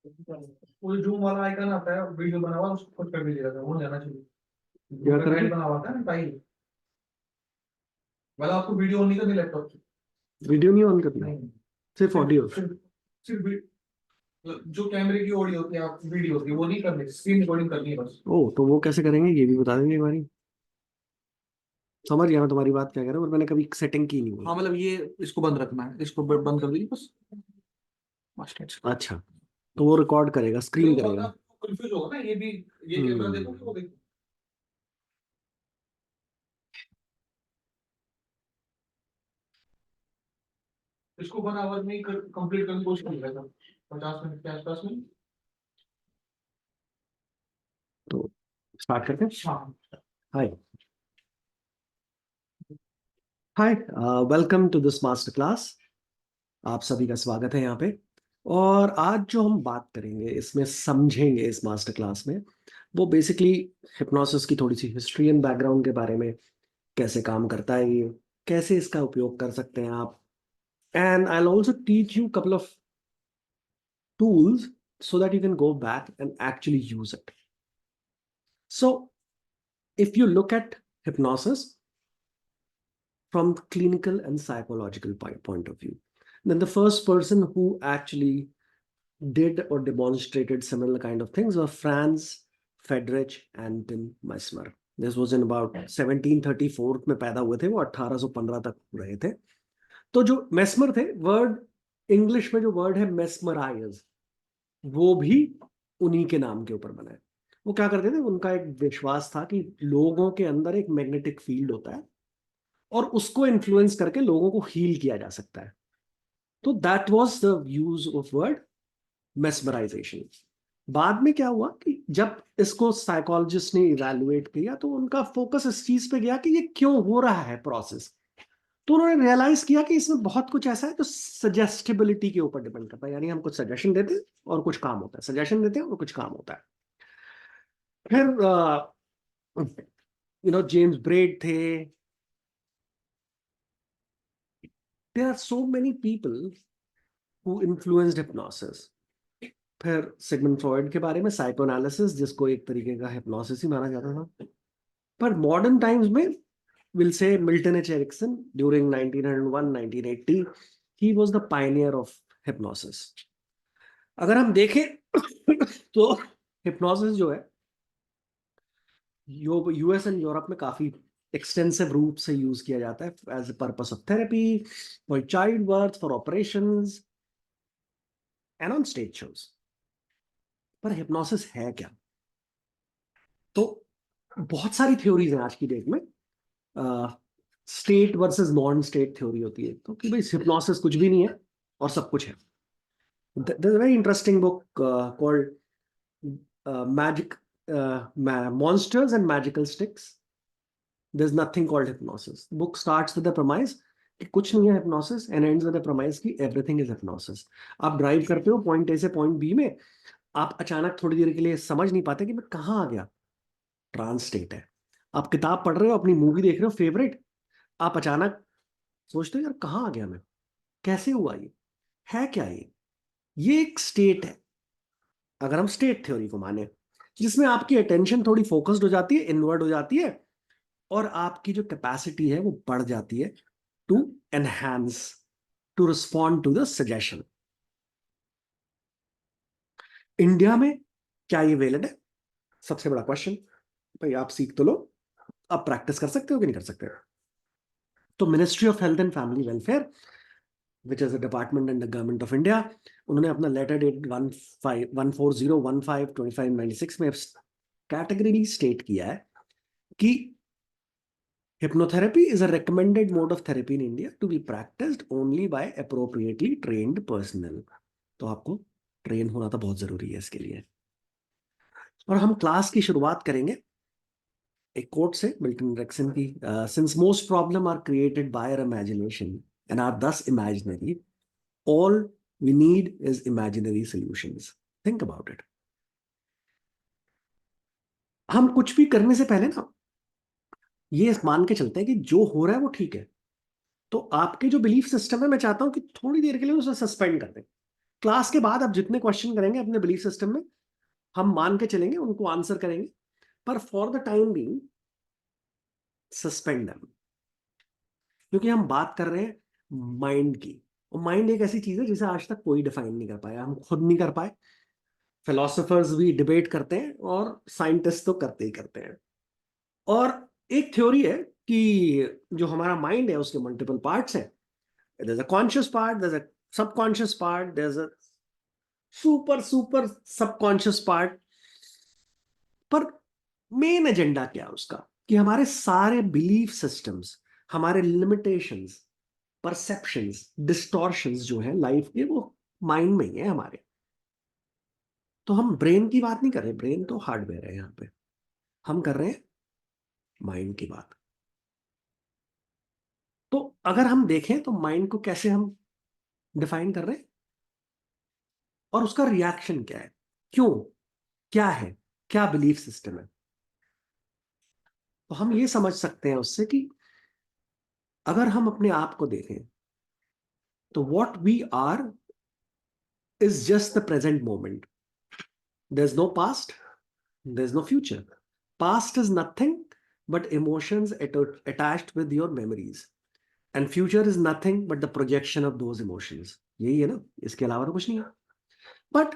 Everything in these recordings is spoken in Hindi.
वो जूम वाला आइकन आता है, वीडियो बना हुआ उसको खुद कर दीजिएगा, वो जाना चाहिए। क्या जूम का करके? टाइल बना हुआ था ना, टाइल वाला, आपको वीडियो ऑन नहीं करनी लैपटॉप से। वीडियो नहीं ऑन करना, नहीं, सिर्फ सिर्फ ऑडियो? सिर्फ सिर्फ जो कैमरे की ऑडियो होती है, आप वीडियो होती है, वो नहीं करनी, स्क्रीन रिकॉर्डिंग करनी है बस। ओ, तो वो कैसे करेंगे ये भी बता देंगे एक बारी। समझ गया मैं तुम्हारी बात क्या कह रहा हूँ, पर मैंने कभी सेटिंग की नहीं हाँ हुई। मतलब ये, इसको बंद रखना है, इसको बंद कर दीजिए बस। बस अच्छा, तो वो रिकॉर्ड करेगा, स्क्रीन देखो करेगा। आप कंफ्यूज होगा ना, ये भी, ये कैमरा देखो कि हम्म। वो देखो। इसको 1 आवर में ही कंप्लीट करने की कोशिश करिएगा, 50 मिनट के आसपास में। तो स्टार्ट करते हैं। हाँ। Hi. Hi, welcome to this master class. आप सभी का स्वागत है यहाँ पे। और आज जो हम बात करेंगे, इसमें समझेंगे इस मास्टर क्लास में, वो बेसिकली हिप्नोसिस की थोड़ी सी हिस्ट्री एंड बैकग्राउंड के बारे में। कैसे काम करता है ये, कैसे इसका उपयोग कर सकते हैं आप। And I also teach you couple of tools so that you can go back and actually use it. So, if you look at hypnosis from clinical and psychological point of view, then the first person who actually did or demonstrated similar kind of things were Franz Friedrich Anton Mesmer. This was in about 1734 में पैदा हुए थे वो, 1815 तक रहे थे। तो जो मेस्मर थे, वर्ड इंग्लिश में जो वर्ड है मेस्मराइज, वो भी उन्हीं के नाम के ऊपर बना है। वो क्या करते थे, उनका एक विश्वास था कि लोगों के अंदर एक मैग्नेटिक फील्ड होता है और उसको इन्फ्लुएंस करके लोगों को हील किया जा सकता है। तो that was the use of word mesmerization. बाद में क्या हुआ कि जब इसको साइकोलॉजिस्ट ने इवैल्युएट किया, तो उनका फोकस इस चीज पे गया कि ये क्यों हो रहा है प्रोसेस। तो उन्होंने रियलाइज किया कि इसमें बहुत कुछ ऐसा है जो सजेस्टिबिलिटी के ऊपर डिपेंड करता है, यानी हम कुछ सजेशन देते हैं और कुछ काम होता है, सजेशन देते हैं और कुछ काम होता है। फिर जेम्स ब्रेड थे। There are so many people who influenced hypnosis. फिर सिगमंड फ्रॉइड के बारे में, साइकोएनालिसिस, जिसको एक तरीके का हिप्नोसिस ही माना जाता था। पर मॉडर्न टाइम्स में विल से Milton H Erickson during 1901 1980, he was the pioneer of hypnosis. अगर हम देखें तो हिप्नोसिस जो है, यूएस एंड यूरोप में काफी एक्सटेंसिव रूप से यूज किया जाता है as a purpose of therapy, for child birth, for operations and on stage shows. पर हिप्नोसिस है क्या? तो बहुत सारी थ्योरीज हैं आज की डेट में। State versus non state theory होती है, तो कि भाई हिप्नोसिस कुछ भी नहीं है और सब कुछ है। there's a very interesting book called Magic Monsters and Magical Sticks. There's nothing called hypnosis. The book starts with the premise कि कुछ नहीं है hypnosis and ends with the premise कि everything is hypnosis. आप ड्राइव करते हो पॉइंट ए से पॉइंट बी में, आप अचानक थोड़ी देर के लिए समझ नहीं पाते कि मैं कहाँ आ गया। ट्रांस स्टेट है। आप किताब पढ़ रहे हो, अपनी मूवी देख रहे हो फेवरेट, आप अचानक सोचते हो यार कहाँ आ गया मैं, कैसे हुआ ये, है क्या ये एक स्टेट है। अगर हम स्टेट थ्योरी को माने, जिसमें आपकी अटेंशन थोड़ी फोकस्ड हो जाती है, इनवर्ड हो जाती है, और आपकी जो कैपेसिटी है वो बढ़ जाती है to enhance, to respond to the suggestion. India में क्या ये वैलिड है? सबसे बड़ा क्वेश्चन। भाई आप सीख तो लो, आप प्रैक्टिस कर सकते हो कि नहीं कर सकते? तो ministry of health and family welfare, which is a department in the government of India, उन्होंने अपना लेटर डेट 14015/2596 में कैटेगरी स्टेट किया है कि hypnotherapy is a recommended mode of therapy in India to be practiced only by appropriately trained personnel. तो आपको ट्रेन होना तो बहुत जरूरी है इसके लिए। और हम क्लास की शुरुआत करेंगे एक कोट से, मिल्टन एरिक्सन की। Since most problem are created by our imagination and are thus imaginary, all we need is imaginary solutions. Think about it. हम कुछ भी करने से पहले ना ये मान के चलते हैं कि जो हो रहा है वो ठीक है। तो आपके जो बिलीफ सिस्टम है, मैं चाहता हूं कि थोड़ी देर के लिए उसे सस्पेंड कर दें। क्लास के बाद आप जितने क्वेश्चन करेंगे अपने बिलीफ सिस्टम में, हम मान के चलेंगे उनको आंसर करेंगे, पर for the time being suspend them, क्योंकि हम बात कर रहे हैं माइंड की। और माइंड एक ऐसी चीज है जिसे आज तक कोई डिफाइन नहीं कर पाया, हम खुद नहीं कर पाए, फिलोसोफर्स भी डिबेट करते हैं और साइंटिस्ट तो करते ही करते हैं। और एक थ्योरी है कि जो हमारा माइंड है उसके मल्टीपल पार्ट्स हैं। There is a conscious part, there is a subconscious part, there is a super super subconscious part. पर मेन एजेंडा क्या है उसका, कि हमारे सारे बिलीफ सिस्टम्स, हमारे लिमिटेशंस, परसेप्शंस, डिस्टॉर्शंस जो है लाइफ के, वो माइंड में ही है हमारे। तो हम ब्रेन की बात नहीं कर रहे, ब्रेन तो हार्डवेयर है यहाँ पे, हम कर रहे हैं माइंड की बात। तो अगर हम देखें तो माइंड को कैसे हम डिफाइन कर रहे हैं और उसका रिएक्शन क्या है, क्यों, क्या है, क्या बिलीफ सिस्टम है, तो हम ये समझ सकते हैं उससे कि अगर हम अपने आप को देखें तो what we are is just the present moment. There is no past, there is no future. Past is nothing but emotions attached with your memories, and future is nothing but the projection of those emotions। यही है ना, इसके अलावा तो कुछ नहीं है। बट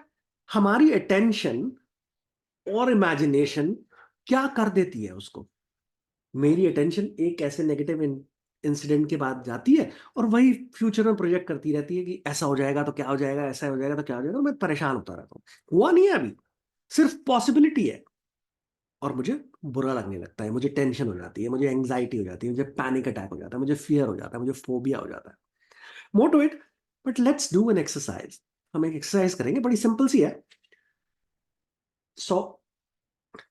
हमारी अटेंशन और इमेजिनेशन क्या कर देती है उसको। मेरी अटेंशन एक ऐसे नेगेटिव इंसिडेंट के बाद जाती है और वही फ्यूचर में प्रोजेक्ट करती रहती है कि ऐसा हो जाएगा तो क्या हो जाएगा, ऐसा हो जाएगा तो क्या हो जाएगा, मैं परेशान होता रहता हूँ। हुआ नहीं है अभी, सिर्फ पॉसिबिलिटी है, और मुझे बुरा लगने लगता है, मुझे टेंशन हो जाती है, मुझे एंग्जाइटी हो जाती है, मुझे पैनिक अटैक हो जाता है, मुझे फियर हो जाता है, मुझे फोबिया हो जाता है। More to it, but let's do an exercise. हम एक एक्सरसाइज करेंगे, बड़ी सिंपल सी है। So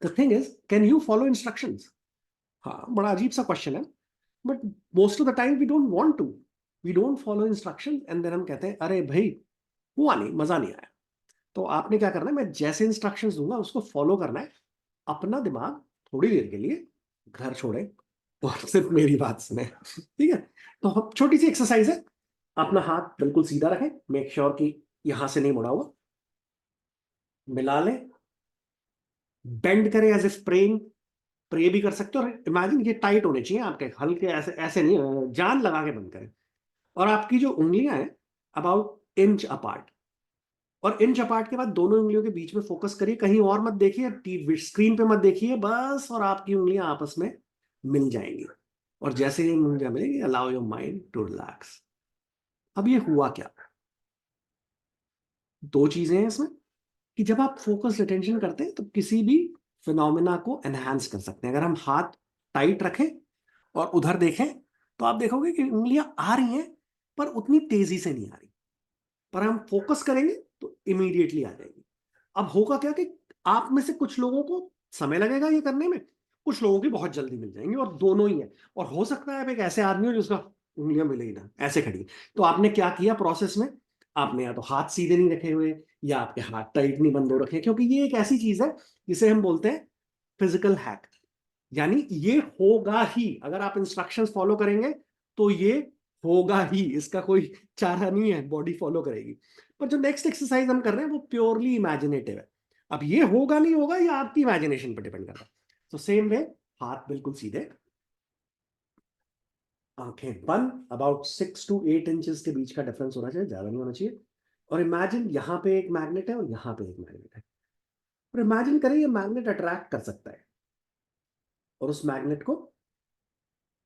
the thing is, can you follow instructions? हाँ, बड़ा अजीब सा क्वेश्चन है, but most of the time we don't want to, we don't follow instruction, and then हम कहते हैं अरे भाई हुआ नहीं, मजा नहीं आया। तो आपने क्या करना है, मैं जैसे इंस्ट्रक्शंस दूंगा उसको फॉलो करना है। अपना दिमाग थोड़ी देर के लिए घर छोड़े और सिर्फ मेरी बात सुने, ठीक है? तो हम छोटी सी एक्सरसाइज है। अपना हाथ बिल्कुल सीधा रखें, मेक श्योर कि यहां से नहीं मुड़ा हुआ, मिला लें, बेंड करें एज इफ प्रेइंग, प्रे भी कर सकते हो, और इमेजिन ये टाइट होने चाहिए आपके, हल्के ऐसे ऐसे नहीं, जान लगा के बंद करें। और आपकी जो उंगलियां हैं अबाउट इंच अपार्ट, और इंच अपार्ट के बाद दोनों उंगलियों के बीच में फोकस करिए, कहीं और मत देखिए, स्क्रीन पे मत देखिए बस, और आपकी उंगलियां आपस में मिल जाएंगी। और जैसे ही उंगलियां मिलेंगी, allow your mind to relax. अब ये हुआ क्या, दो चीजें हैं इसमें, कि जब आप फोकस्ड अटेंशन करते हैं तो किसी भी फिनोमेना को एनहांस कर सकते हैं। अगर हम हाथ टाइट रखें और उधर देखें तो आप देखोगे कि उंगलियां आ रही हैं, पर उतनी तेजी से नहीं आ रही, पर हम फोकस करेंगे तो इमीडिएटली आ जाएगी। अब होगा क्या कि आप में से कुछ लोगों को समय लगेगा ये करने में, कुछ लोगों की बहुत जल्दी मिल जाएंगी, और दोनों ही है। और हो सकता है आप एक ऐसे आदमी हो जिसका उंगलियां मिले ही ना, ऐसे खड़ी। तो आपने क्या किया प्रोसेस में, आपने या तो हाथ सीधे नहीं रखे हुए, या आपके हाथ टाइट नहीं बंद हो रखे, क्योंकि ये एक ऐसी चीज है जिसे हम बोलते हैं फिजिकल हैक। यानी ये होगा ही, अगर आप इंस्ट्रक्शंस फॉलो करेंगे तो ये होगा ही, इसका कोई चारा नहीं है, बॉडी फॉलो करेगी। पर जो नेक्स्ट एक्सरसाइज हम कर रहे हैं वो प्योरली इमेजिनेटिव है। अब ये होगा नहीं होगा, ये आपकी इमेजिनेशन पर डिपेंड करता है। तो सेम वे, हाथ बिल्कुल सीधे, आंखें बंद, अबाउट 6 to 8 इंचेस के बीच का डिफरेंस होना चाहिए, ज्यादा नहीं होना चाहिए। और इमेजिन यहाँ पे एक मैग्नेट है और यहाँ पे एक मैग्नेट है, और इमेजिन करें ये मैग्नेट अट्रैक्ट कर सकता है, और उस मैग्नेट को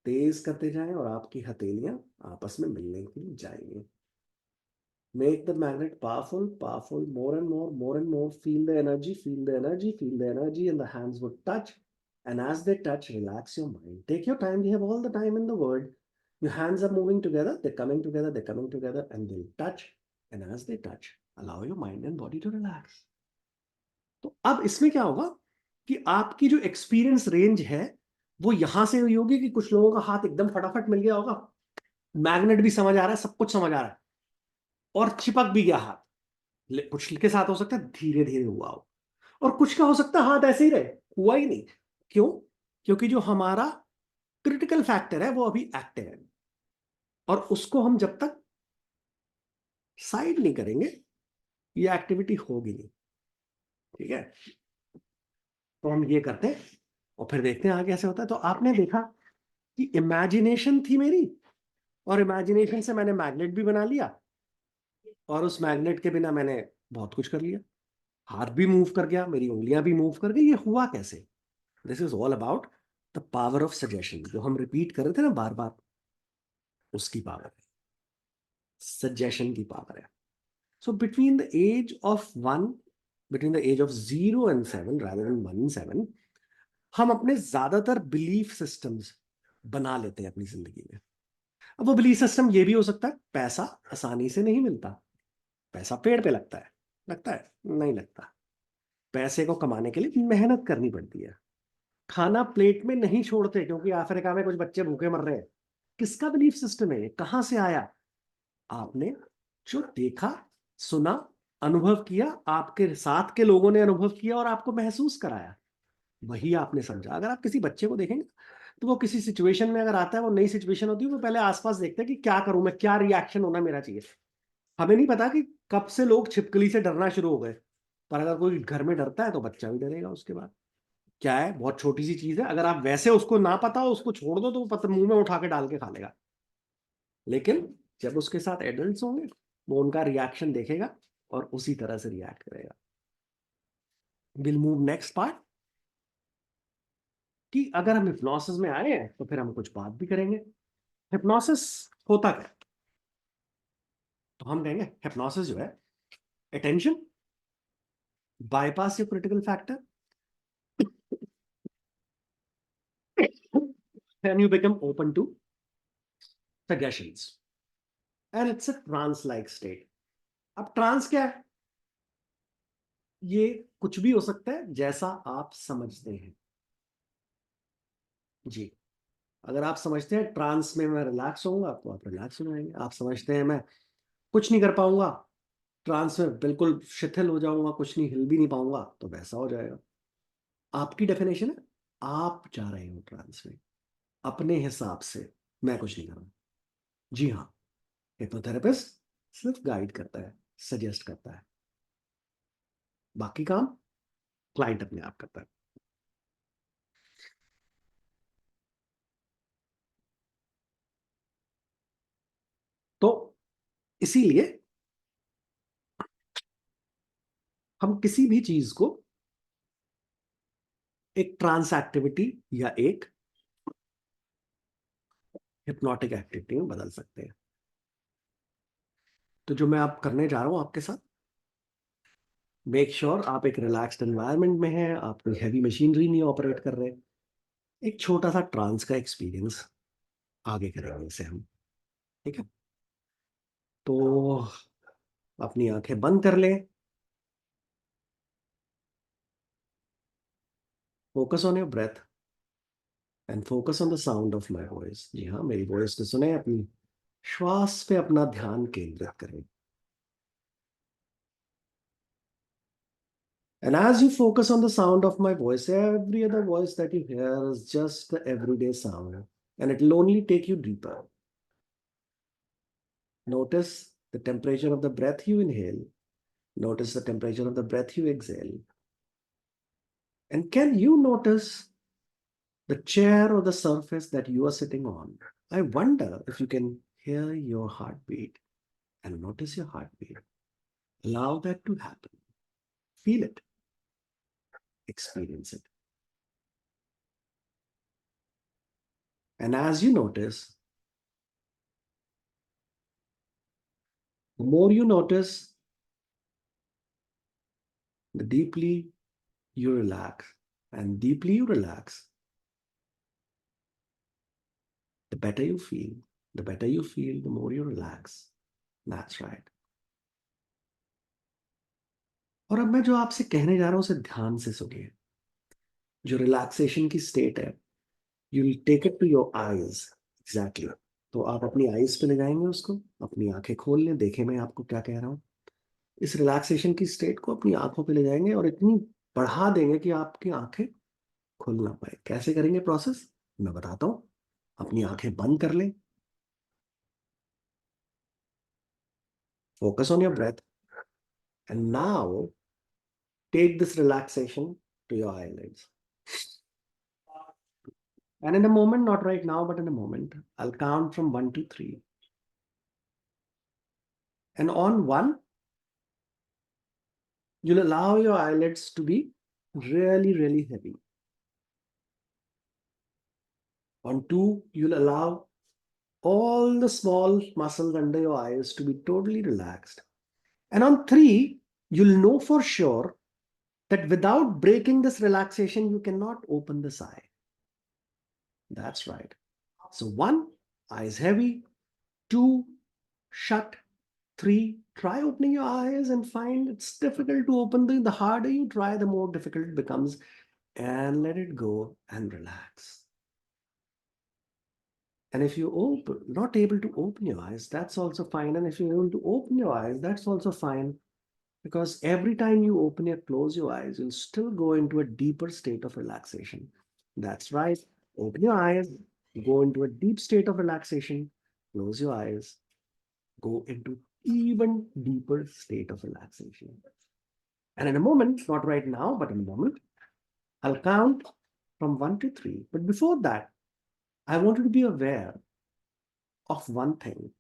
तेज करते जाएं और आपकी हथेलियां आपस में मिलने के लिए जाएंगे। Make the magnet powerful, powerful, more and more, more and more. Feel the energy, feel the energy, feel the energy, and the hands would touch. And as they touch, relax your mind. Take your time. We have all the time in the world. Your hands are moving together, they're coming together, they're coming together, and they'll touch. And as they touch, allow your mind and body to relax. तो अब इसमें क्या होगा कि आपकी जो एक्सपीरियंस रेंज है वो यहां से हुई होगी कि कुछ लोगों का हाथ एकदम फटाफट मिल गया होगा, मैग्नेट भी समझ आ रहा है, सब कुछ समझ आ रहा है, और चिपक भी गया हाथ। कुछ के साथ हो सकता है धीरे धीरे हुआ हो, और कुछ का हो सकता है हाथ ऐसे ही रहे, हुआ ही नहीं। क्यों? क्योंकि जो हमारा क्रिटिकल फैक्टर है वो अभी एक्टिव है, और उसको हम जब तक साइड नहीं करेंगे ये एक्टिविटी होगी नहीं, ठीक है। तो हम ये करते हैं और फिर देखते हैं आगे कैसे होता है। तो आपने देखा कि इमेजिनेशन थी मेरी, और इमेजिनेशन से मैंने मैग्नेट भी बना लिया, और उस मैग्नेट के बिना मैंने बहुत कुछ कर लिया। हाथ भी मूव कर गया, मेरी उंगलियां भी मूव कर गई। ये हुआ कैसे? This is all about the power of suggestion, जो हम रिपीट कर रहे थे ना बार बार, उसकी पावर है, सजेशन की पावर है। So between the age of 1, between the age of 0 and 7 rather than 1 and 7, हम अपने ज्यादातर बिलीफ सिस्टम्स बना लेते हैं अपनी जिंदगी में। अब वो बिलीफ सिस्टम ये भी हो सकता है, पैसा आसानी से नहीं मिलता, पैसा पेड़ पे लगता है, लगता है नहीं लगता, पैसे को कमाने के लिए मेहनत करनी पड़ती है, खाना प्लेट में नहीं छोड़ते क्योंकि अफ्रीका में कुछ बच्चे भूखे मर रहे हैं। किसका बिलीफ सिस्टम है ये? कहां से आया? आपने जो देखा, सुना, अनुभव किया, आपके साथ के लोगों ने अनुभव किया और आपको महसूस कराया, वही आपने समझा। अगर आप किसी बच्चे को देखेंगे तो वो किसी सिचुएशन में अगर आता है, वो नई सिचुएशन होती है, वो पहले आसपास देखता है कि क्या करूं मैं, क्या रिएक्शन होना मेरा चाहिए। हमें नहीं पता कि कब से लोग छिपकली से डरना शुरू हो गए, पर अगर कोई घर में डरता है तो बच्चा भी डरेगा उसके बाद। क्या है, बहुत छोटी सी चीज है, अगर आप वैसे उसको ना पता हो, उसको छोड़ दो तो वो मुंह में उठा के डाल के खा लेगा। लेकिन जब उसके साथ एडल्ट्स होंगे, वो उनका रिएक्शन देखेगा और उसी तरह से रिएक्ट करेगा। विल मूव नेक्स्ट पार्ट, कि अगर हम हिप्नोसिस में आए हैं तो फिर हम कुछ बात भी करेंगे। हिप्नोसिस होता क्या है? तो हम कहेंगे हिप्नोसिस जो है, attention bypass your critical factor and you become open to suggestions and it's a trance like state. अब ट्रांस क्या है? ये कुछ भी हो सकता है जैसा आप समझते हैं जी। अगर आप समझते हैं ट्रांस में मैं रिलैक्स होऊंगा तो आप रिलैक्स हो जाएंगे। आप समझते हैं मैं कुछ नहीं कर पाऊंगा, ट्रांस में बिल्कुल शिथिल हो जाऊंगा, कुछ नहीं, हिल भी नहीं पाऊंगा, तो वैसा हो जाएगा। आपकी डेफिनेशन है, आप जा रहे हो ट्रांस में अपने हिसाब से, मैं कुछ नहीं कर रहा। जी हाँ, हिप्नोथेरेपिस्ट सिर्फ गाइड करता है, सजेस्ट करता है, बाकी काम क्लाइंट अपने आप करता है। तो इसीलिए हम किसी भी चीज को एक ट्रांस एक्टिविटी या एक हिप्नोटिक एक्टिविटी में बदल सकते हैं। तो जो मैं आप करने जा रहा हूं आपके साथ, मेक श्योर आप एक रिलैक्स्ड एनवायरनमेंट में हैं, आप कोई हैवी मशीनरी नहीं ऑपरेट कर रहे। एक छोटा सा ट्रांस का एक्सपीरियंस आगे करेंगे इसे हम, ठीक है। तो अपनी आंखें बंद कर लें, focus on your breath and focus on the sound of my voice. जी हाँ, मेरी वॉइस को सुने, अपनी श्वास पे अपना ध्यान केंद्रित करें। And as you focus on the sound of my voice, every other voice that you hear is just the everyday sound, and it will only take you deeper. Notice the temperature of the breath you inhale. Notice the temperature of the breath you exhale. And can you notice the chair or the surface that you are sitting on? I wonder if you can hear your heartbeat and notice your heartbeat. Allow that to happen. Feel it. Experience it. And as you notice, the more you notice, the deeply you relax, and deeply you relax, the better you feel. The better you feel, the more you relax. That's right. और अब मैं जो आपसे कहने जा रहा हूं उसे ध्यान से सुनिए। जो रिलैक्सेशन की स्टेट है, you will take it to your eyes. Exactly. तो आप अपनी आईज पे लगाएंगे उसको, अपनी आंखें खोल लें, देखें मैं आपको क्या कह रहा हूँ। इस रिलैक्सेशन की स्टेट को अपनी आंखों पे ले जाएंगे और इतनी बढ़ा देंगे कि आपकी आंखें खुल ना पाए। कैसे करेंगे प्रोसेस, मैं बताता हूँ। अपनी आंखें बंद कर लें, focus on your breath And now take this relaxation to your eyelids. And in a moment, not right now, but in a moment, I'll count from 1 to 3. And on 1, you'll allow your eyelids to be really, really heavy. On 2, you'll allow all the small muscles under your eyes to be totally relaxed. And on 3, you'll know for sure that without breaking this relaxation, you cannot open this eye. That's right. So 1, eyes heavy. 2, shut. 3, try opening your eyes and find it's difficult to open them. The harder you try, the more difficult it becomes. And let it go and relax. And if you're not able to open your eyes, that's also fine. And if you're able to open your eyes, that's also fine. Because every time you open or close your eyes, you'll still go into a deeper state of relaxation. That's right. Open your eyes, go into a deep state of relaxation, close your eyes, go into even deeper state of relaxation. And in a moment, not right now, but in a moment, I'll count from 1 to 3. But before that, I want you to be aware of one thing,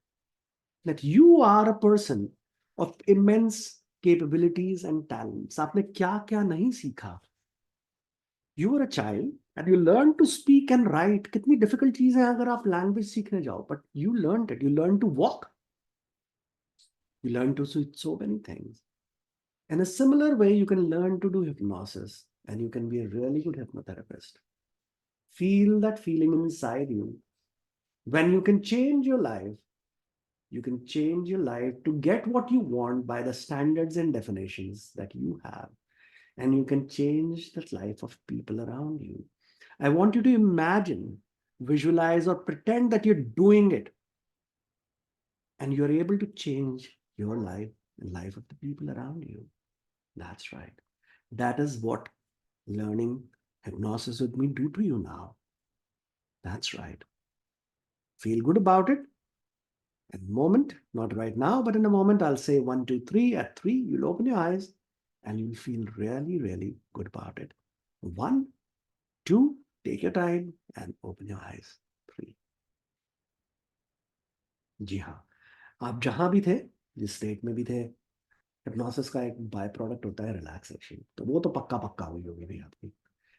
that you are a person of immense capabilities and talents. आपने क्या क्या नहीं सीखा? You were a child and you learned to speak and write. कितनी difficult चीज है अगर आप language सीखने जाओ, but you learned it. You learned to walk. You learned to do so many things. In a similar way, you can learn to do hypnosis and you can be a really good hypnotherapist. Feel that feeling inside you. When you can change your life, you can change your life to get what you want by the standards and definitions that you have. And you can change the life of people around you. I want you to imagine, visualize, or pretend that you're doing it. And you're able to change your life and life of the people around you. That's right. That is what learning hypnosis with me do to you now. That's right. Feel good about it. In a moment, not right now, but in a moment, I'll say 1, 2, 3. At 3, you'll open your eyes and you'll feel really, really good about it. 1, 2, take your time and open your eyes. 3. जी हाँ, आप जहां भी थे, जिस स्टेट में भी थे, हिप्नोसिस का एक बाय प्रोडक्ट होता है रिलैक्सेशन. तो वो तो पक्का पक्का हुई होगी भाई आपकी.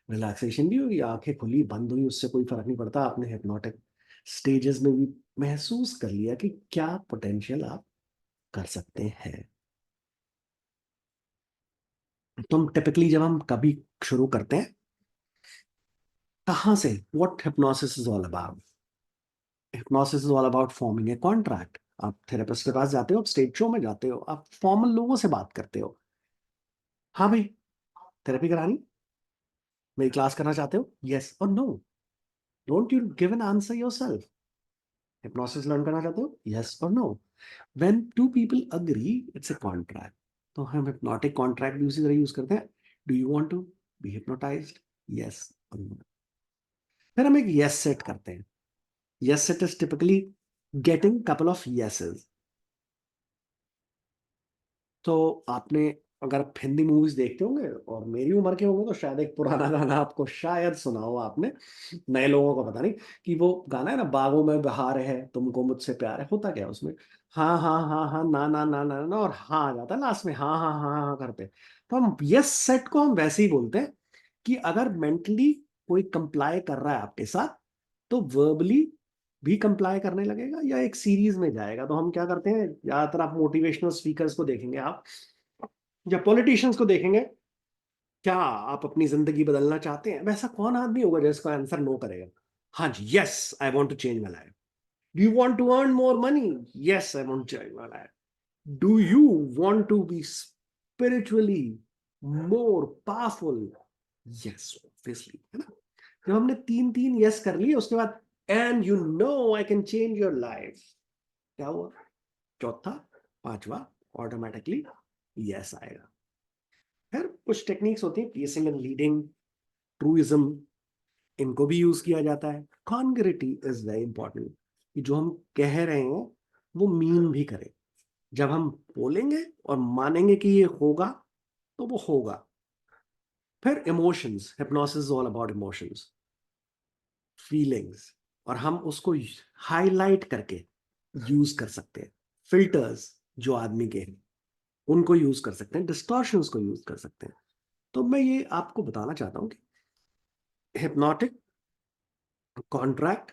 रिलैक्सेशन भी होगी, आंखें खुली बंद हुई, उससे कोई फर्क नहीं पड़ता. आपने हिप्नोटिक स्टेजेस में भी महसूस कर लिया कि क्या पोटेंशियल आप कर सकते हैं. तो हम टिपिकली जब हम कभी शुरू करते हैं, कहाँ से, what hypnosis is all about. Hypnosis is all about forming a contract. आप थेरेपिस्ट के पास जाते हो, आप स्टेज शो में जाते हो, आप फॉर्मल लोगों से बात करते हो. हाँ भाई, थेरेपी करानी, मेरी क्लास करना चाहते हो, यस और no. Don't you give an answer yourself. Hypnosis learn करना चाहते हो, यस और no. When two people agree, it's a contract. तो हम हिप्नोटिक कॉन्ट्रैक्ट भी उसी तरह यूज करते हैं. Do you want to be hypnotised, yes और नो. फिर हम एक यस सेट करते हैं. Yes set is typically getting couple of yeses. तो आपने, अगर आप हिंदी मूवीज देखते होंगे और मेरी उम्र के होंगे, तो शायद एक पुराना गाना आपको शायद सुना हो आपने, नए लोगों को पता नहीं, कि वो गाना है ना, बागों में बहार है, तुमको मुझसे प्यार है. होता क्या है उसमें, हाँ हाँ हाँ हाँ, ना ना ना ना ना, और हाँ आ जाता है लास्ट में, हाँ हाँ हाँ हाँ करते. तो हम यस सेट को हम वैसे ही बोलते हैं कि अगर मेंटली कोई कंप्लाई कर रहा है आपके साथ, तो वर्बली भी कंप्लाई करने लगेगा या एक सीरीज में जाएगा. तो हम क्या करते हैं, ज्यादातर आप मोटिवेशनल स्पीकर्स को देखेंगे, आप या पॉलिटिशियंस को देखेंगे, क्या आप अपनी जिंदगी बदलना चाहते हैं, वैसा कौन आदमी होगा जिसका आंसर नो करेगा. हाँ जी, yes I want to change my life. Do you want to earn more money, yes I want to change my life. Do you want to be spiritually more powerful, yes obviously, है ना. जब हमने 3 यस कर लिए, उसके बाद and you know I can change your life, क्या हुआ, चौथा, पांचवा, ऑटोमेटिकली यस आएगा. फिर कुछ टेक्निक्स होती हैं, पियर्सिंग एंड लीडिंग, ट्रूइज्म, इनको भी यूज किया जाता है. कॉन्ग्रिटी इज वेरी इंपॉर्टेंट, कि जो हम कह रहे हैं वो मीन भी करे. जब हम बोलेंगे और मानेंगे कि ये होगा तो वो होगा। फिर emotions, hypnosis all about emotions, feelings, और हम उसको हाईलाइट करके यूज कर सकते हैं। फिल्टर्स जो आदमी के हैं उनको यूज कर सकते हैं, डिस्टॉर्शंस को यूज कर सकते हैं। तो मैं ये आपको बताना चाहता हूं कि हिप्नोटिक कॉन्ट्रैक्ट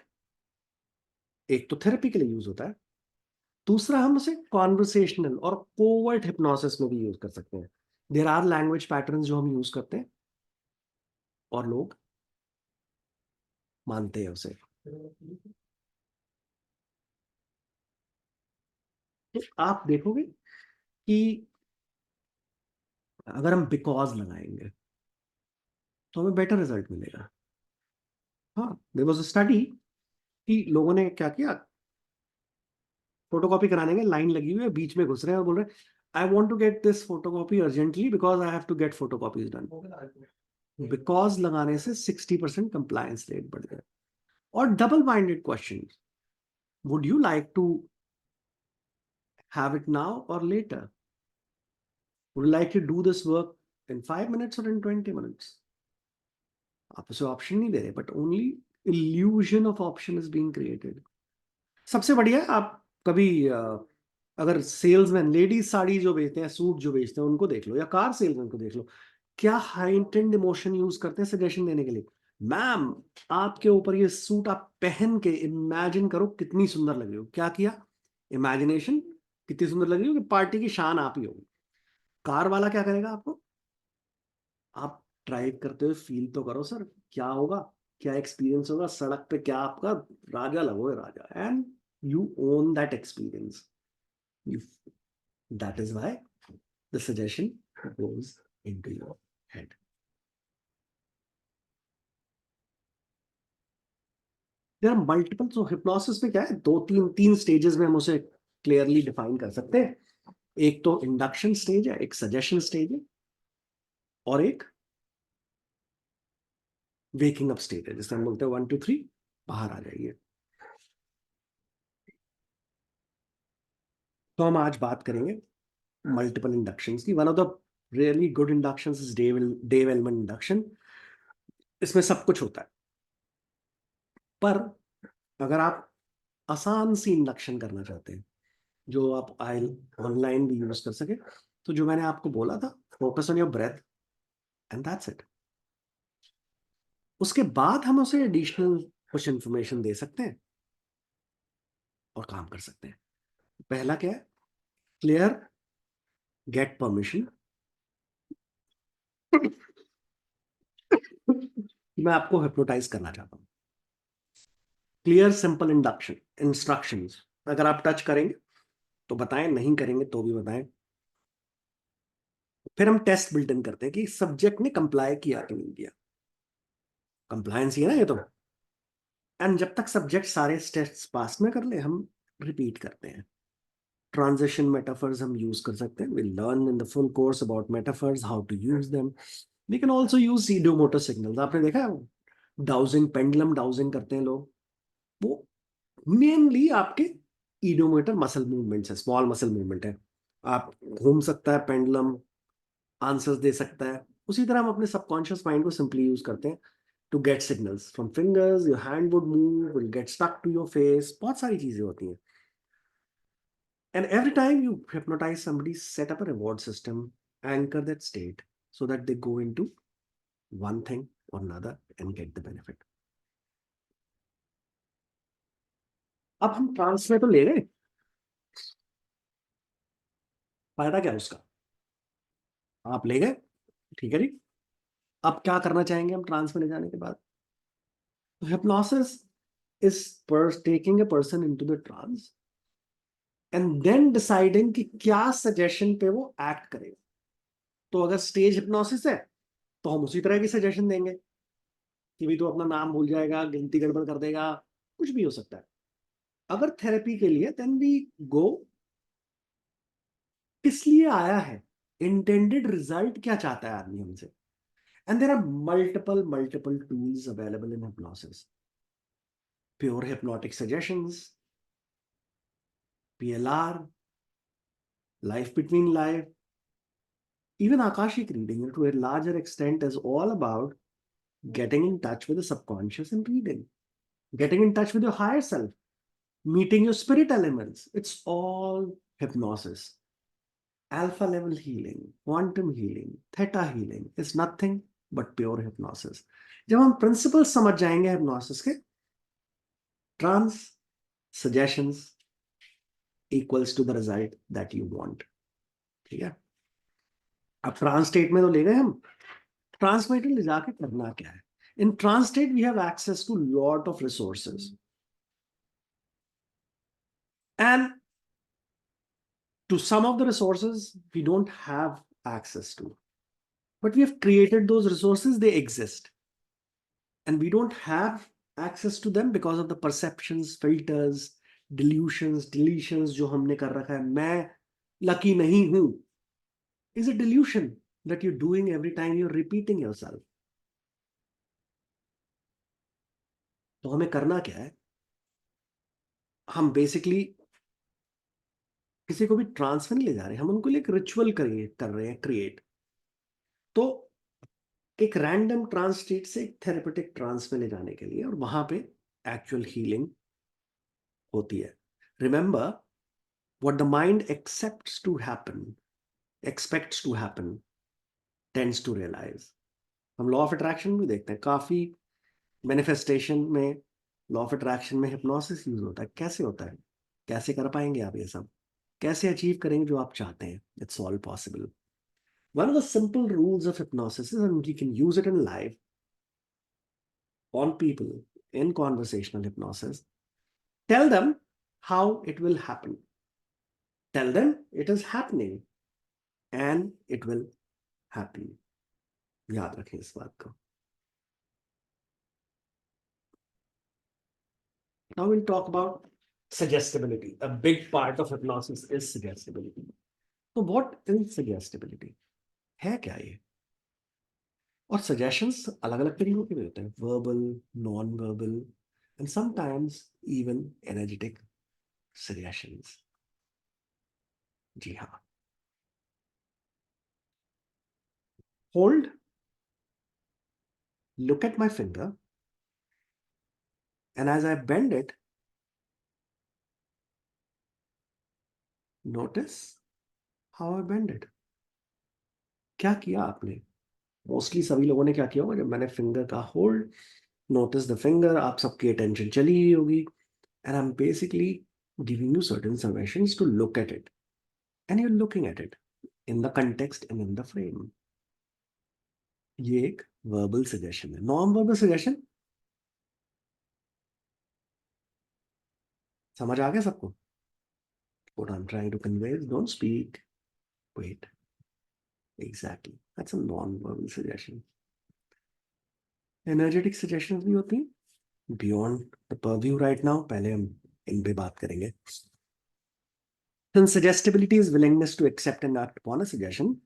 एक तो थेरेपी के लिए यूज होता है, दूसरा हम उसे कॉन्वर्सेशनल और कोवर्ट हिप्नोसिस में भी यूज कर सकते हैं। देर आर लैंग्वेज पैटर्न जो हम यूज करते हैं और लोग मानते हैं उसे। तो आप देखोगे कि अगर हम बिकॉज लगाएंगे तो हमें बेटर रिजल्ट मिलेगा। हाँ, देयर वाज अ स्टडी कि लोगों ने क्या किया, फोटोकॉपी कराने में लाइन लगी हुई है, बीच में घुस रहे हैं और बोल रहे हैं I want to get this photocopy urgently because I have to get photocopies done. Because लगाने से 60% कंप्लायंस रेट बढ़ गया। और double minded question, would you like to have it now और later, would you like to do this work in 5 minutes और इन 20 minutes। आप उसे ऑप्शन नहीं दे रहे, but only illusion of option is being created. सबसे बढ़िया है, आप कभी अगर सेल्समैन लेडीज साड़ी जो बेचते हैं, सूट जो बेचते हैं, उनको देख लो, या कार सेल्समैन को देख लो, क्या हाइटेंड इमोशन यूज करते हैं सजेशन देने के लिए। मैम, आपके ऊपर ये सूट आप पहन के इमेजिन करो कितनी सुंदर लग रही हो। क्या किया, इमेजिनेशन, कितनी सुंदर लग रही हो कि पार्टी की शान आप ही हो। कार वाला क्या करेगा आपको, आप ड्राइव करते हुए फील तो करो सर, क्या होगा, क्या एक्सपीरियंस होगा सड़क पे, क्या आपका राजा लगोगे राजा, and you own that experience. you that is why the suggestion goes into your head. there are multiple, so hypnosis में क्या है, दो तीन तीन स्टेजेस में हम उसे क्लियरली डिफाइन कर सकते हैं। एक तो इंडक्शन स्टेज है, एक सजेशन स्टेज है, और एक वेकिंग अप स्टेज है, जिसे हम बोलते हैं 1 2 3 बाहर आ जाइए। तो हम आज बात करेंगे मल्टीपल इंडक्शंस की। One of the really good inductions is Dave Elman induction. इसमें सब कुछ होता है, पर अगर आप आसान सी इंडक्शन करना चाहते हैं जो आप आई ऑनलाइन भी यूज कर सके, तो जो मैंने आपको बोला था, focus on your breath and that's it. उसके बाद हम उसे एडिशनल कुछ इंफॉर्मेशन दे सकते हैं और काम कर सकते हैं। पहला क्या है, क्लियर, गेट परमिशन। मैं आपको हिप्नोटाइज करना चाहता हूँ। क्लियर सिंपल इंडक्शन इंस्ट्रक्शंस, अगर आप टच करेंगे तो बताएं, नहीं करेंगे तो भी बताएं। फिर हम टेस्ट बिल्ट इन करते हैं कि सब्जेक्ट ने कंप्लाई किया कि नहीं किया। कंप्लायंस ही है ना ये तो। एंड जब तक सब्जेक्ट सारे टेस्ट पास में कर ले, हम रिपीट करते हैं। ट्रांजिशन मेटाफर्स हम यूज कर सकते हैं, we learn in the full course about metaphors, how to use them. We can also use ideomotor signals. आपने देखा है वो डाउजिंग, पेंडुलम डाउजिंग करते हैं लोग, वो मेनली आपके इडियोमोटर मसल मूवमेंट्स है, स्मॉल मसल मूवमेंट है। आप घूम सकता है पेंडुलम, आंसर्स दे सकता है। उसी तरह हम अपने सबकॉन्शियस माइंड को सिंपली यूज करते हैं to get signals from fingers, your hand would move, will get stuck to your face, बहुत सारी चीजें होती हैं। And every time you hypnotize somebody, set up a reward system, anchor that state so that they go into one thing or another and get the benefit. अब हम ट्रांस में तो ले गए, फायदा क्या उसका, आप ले गए, ठीक है जी। अब क्या करना चाहेंगे हम ट्रांस में ले जाने के बाद? Hypnosis is taking a person into the trance and then deciding कि क्या सजेशन पे वो एक्ट करेगा। तो अगर स्टेज हिप्नोसिस है तो हम उसी तरह की सजेशन देंगे कि भाई तो अपना नाम भूल जाएगा, गिनती गड़बड़ कर देगा, कुछ भी हो सकता है। अगर थेरेपी के लिए, देन वी गो किस लिए आया है, इंटेंडेड रिजल्ट क्या चाहता है आदमी हमसे। And there are multiple tools available in hypnosis. Pure hypnotic suggestions, PLR, life between life, even Akashic reading to a larger extent is all about getting in touch with the subconscious and reading, getting in touch with your higher self, meeting your spirit elements. It's all hypnosis. Alpha level healing, quantum healing, theta healing is nothing but pure hypnosis. जब हम प्रिंसिपल समझ जाएंगे hypnosis के, trance suggestions equals to the result that you want. ठीक है, अब ट्रांस स्टेट में तो ले गए हम, ट्रांस में ले जाके करना क्या है? In trance state we have access to lot of resources, and to some of the resources we don't have access to, but we have created those resources. They exist, and we don't have access to them because of the perceptions, filters, delusions, deletions जो हमने कर रखा है. मैं lucky नहीं हूं is a delusion that you're doing every time you're repeating yourself. तो हमें करना क्या है? हम बेसिकली किसी को भी ट्रांस में नहीं ले जा रहे, हम उनको लिए एक रिचुअल कर रहे हैं क्रिएट. तो एक रैंडम ट्रांस स्टेट से एक थेरेपेटिक ट्रांस में ले जाने के लिए, और वहां पे एक्चुअल हीलिंग होती है. Remember, what the mind expects to happen tends to realize. हम लॉ ऑफ अट्रैक्शन भी देखते हैं, काफी मैनिफेस्टेशन में लॉ ऑफ अट्रैक्शन में हिप्नोसिस यूज होता है. कैसे होता है? कैसे कर पाएंगे आप ये सब? कैसे अचीव करेंगे जो आप चाहते हैं? It's all possible. One of the simple rules of hypnosis is, and you can use it in life on people in conversational hypnosis, tell them how it will happen. Tell them it is happening and it will happen. याद रखें इस बात को. Now we'll talk about suggestibility. A big part of hypnosis is suggestibility. So what is suggestibility? है क्या ये? और suggestions अलग अलग तरीकों के भी होते हैं, verbal, non-verbal, and sometimes even energetic suggestions. जी हाँ. Hold, look at my finger, and as I bend it, notice how I bend it. क्या किया आपने? मोस्टली सभी लोगों ने क्या किया होगा, जब मैंने फिंगर का होल्ड, नोटिस द फिंगर, आप सबकी अटेंशन चली गई होगी, and I am basically giving you certain suggestions to look at it, and you are looking at it in the context and in the frame. ये एक वर्बल सजेशन है. नॉन वर्बल सजेशन समझ आ गया सबको? What I'm trying to convey is, don't speak, wait. Exactly, that's a non-verbal suggestion. Energetic suggestions भी होती हैं beyond the purview right now. पहले हम इन पे बात करेंगे. Since suggestibility is willingness to accept and act upon a suggestion,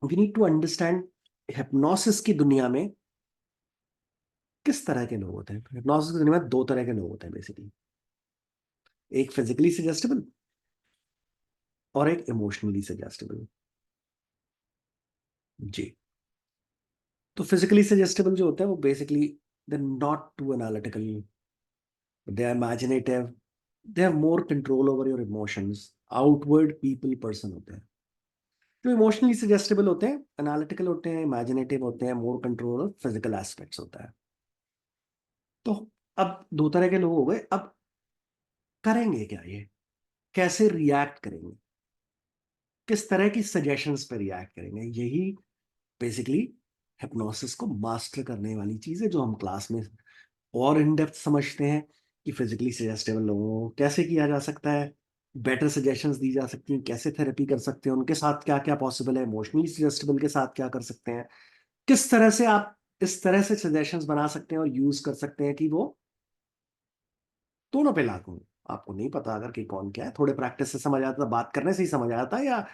we need to understand hypnosis की दुनिया में किस तरह के लोग होते हैं. hypnosis की दुनिया में दो तरह के लोग होते हैं बेसिकली. एक फिजिकली सजेस्टेबल और एक इमोशनली सजेस्टेबल. जी. तो फिजिकली सजेस्टेबल जो होता है वो basically they are not too analytical, they are imaginative, they have more control over your emotions. Outward people person होते हैं. जो इमोशनली सजेस्टेबल होते हैं, एनालिटिकल होते हैं, इमेजिनेटिव होते हैं, मोर कंट्रोल और फिजिकल एस्पेक्ट्स होता है. तो अब दो तरह के लोग हो गए. अब करेंगे क्या ये? कैसे रिएक्ट करेंगे? किस तरह की सजेशंस पे रिएक्ट करेंगे? यही बेसिकली हिप्नोसिस को मास्टर करने वाली चीज है, जो हम क्लास में और इन डेप्थ समझते हैं कि फिजिकली सजेस्टेबल लोगों को कैसे किया जा सकता है, बेटर सजेशंस दी जा सकती हैं, कैसे थेरेपी कर सकते हैं, उनके साथ क्या क्या पॉसिबल है, इमोशनली सजेस्टेबल के साथ क्या कर सकते हैं, किस तरह से आप इस तरह से सजेशंस बना सकते हैं और यूज कर सकते हैं कि वो दोनों पे लागू हो. आपको नहीं पता अगर कि कौन क्या है, थोड़े प्रैक्टिस से समझ आता है, बात करने से ही समझ आता है, या